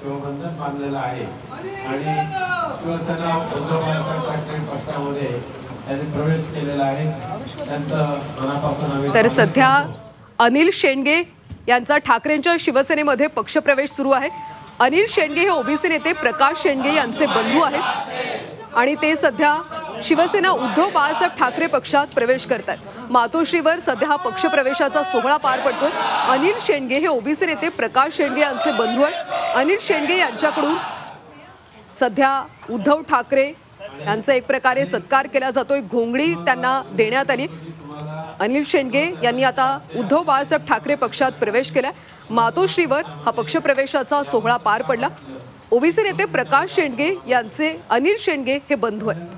शिवबंधन बांधलेलं आहे आणि शिवसेना उद्धव बाळासाहेब ठाकरे पक्षामध्ये त्यांनी प्रवेश केलेला आहे। त्यांचं मनापासून तर सध्या अनिल शेंडगे यांचा ठाकरेंच्या शिवसेनेमध्ये पक्षप्रवेश सुरू आहे। अनिल शेंडगे हे ओबीसी नेते प्रकाश शेंडगे यांचे बंधू आहेत आणि ते सध्या शिवसेना उद्धव बाळासाहेब ठाकरे पक्षात प्रवेश करत आहेत। मातोश्रीवर सध्या हा पक्षप्रवेशाचा सोहळा पार पडतोय। अनिल शेंडगे हे ओबीसी नेते प्रकाश शेंडगे यांचे बंधू आहेत। अनिल शेंडगे यांच्याकडून सध्या उद्धव ठाकरे यांचा एक प्रकारे सत्कार केला जातोय, घोंगडी त्यांना देण्यात आली। अनिल शेंडगे यांनी आता उद्धव बाळासाहेब ठाकरे पक्षात प्रवेश केला। मातोश्रीवर हा पक्षप्रवेशाचा सोहळा पार पडला। ओबीसी नेते प्रकाश शेंडगे यांचे अनिल शेंडगे हे बंधू आहेत।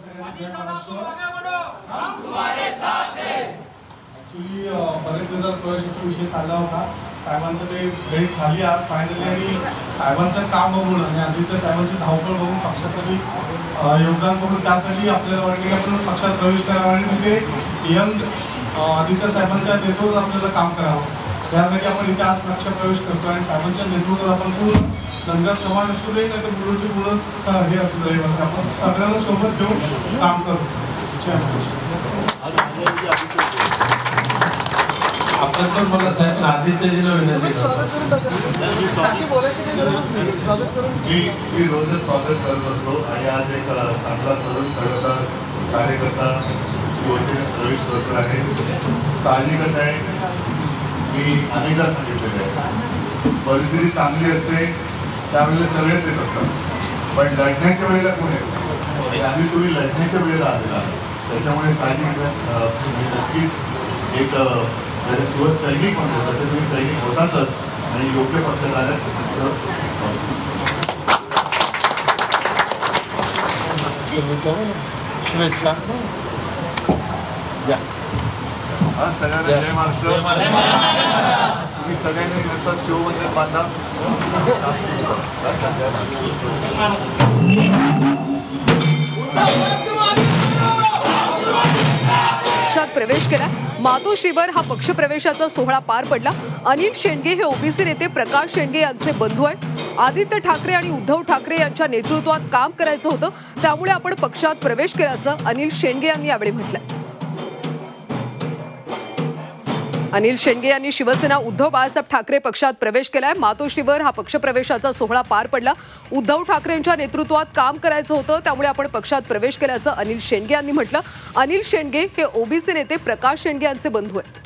बरेच दिवसात प्रवेशाचा विषय चालला होता, साहेबांचं ते भेट झाली आज फायनली आणि साहेबांचं काम बघून आणि आदित्य साहेबांची धावपळ बघून पक्षासाठी योगदान बघून त्यासाठी आपल्याला वाटलं आपण पक्षात प्रवेश करावा आणि तिथे यंग आदित्य साहेबांच्या नेतृत्वात आपल्याला काम करावं, त्यासाठी आपण इथे आज पक्ष प्रवेश करतो आणि साहेबांच्या नेतृत्वात आपण पूर्ण लंगर समान असू दे नाही तर मुलं हे असू दे आपण सगळ्यांना सोबत घेऊन काम करू। आपण पण मला साहेब आदित्यजीला विनंती मी रोजच स्वागत करत असतो आणि आज एक चांगला तरुण तडफदार कार्यकर्ता शिवसेनेत प्रवेश करतो आहे। साहजिकच आहे, मी अनेकदा सांगितलेलं आहे, परिस्थिती चांगली असते त्यावेळेला सगळेच येत असतात, पण लढण्याच्या वेळेला कोण येतं आणि तुम्ही लढण्याच्या वेळेला आलेला, त्याच्यामुळे साहजिक नक्कीच एक शिवसैनिक म्हणतो तसे तुम्ही सैनिक होतातच आणि योग्य पक्षात आल्यास शुभेच्छा। सगळ्यांना जय महाराष्ट्र। तुम्ही सगळ्यांनी नंतर शिवबंधन बांधा। पक्षात प्रवेश केला। मातोश्रीवर हा पक्षप्रवेशाचा सोहळा पार पडला। अनिल शेंडगे हे ओबीसी नेते प्रकाश शेंडगे यांचे बंधू आहेत। आदित्य ठाकरे आणि उद्धव ठाकरे यांच्या नेतृत्वात काम करायचं होतं, त्यामुळे आपण पक्षात प्रवेश केल्याचं अनिल शेंडगे यांनी यावेळी म्हटलं। अनिल शेंडगे यांनी शिवसेना उद्धव बाळासाहेब ठाकरे पक्षात प्रवेश केलाय। मातोश्रीवर हा पक्षप्रवेशाचा सोहळा पार पडला। उद्धव ठाकरेंच्या नेतृत्वात काम करायचं होतं, त्यामुळे आपण पक्षात प्रवेश केल्याचं अनिल शेंडगे यांनी म्हटलं। अनिल शेंडगे हे ओबीसी नेते प्रकाश शेंडगे यांचे बंधू आहेत।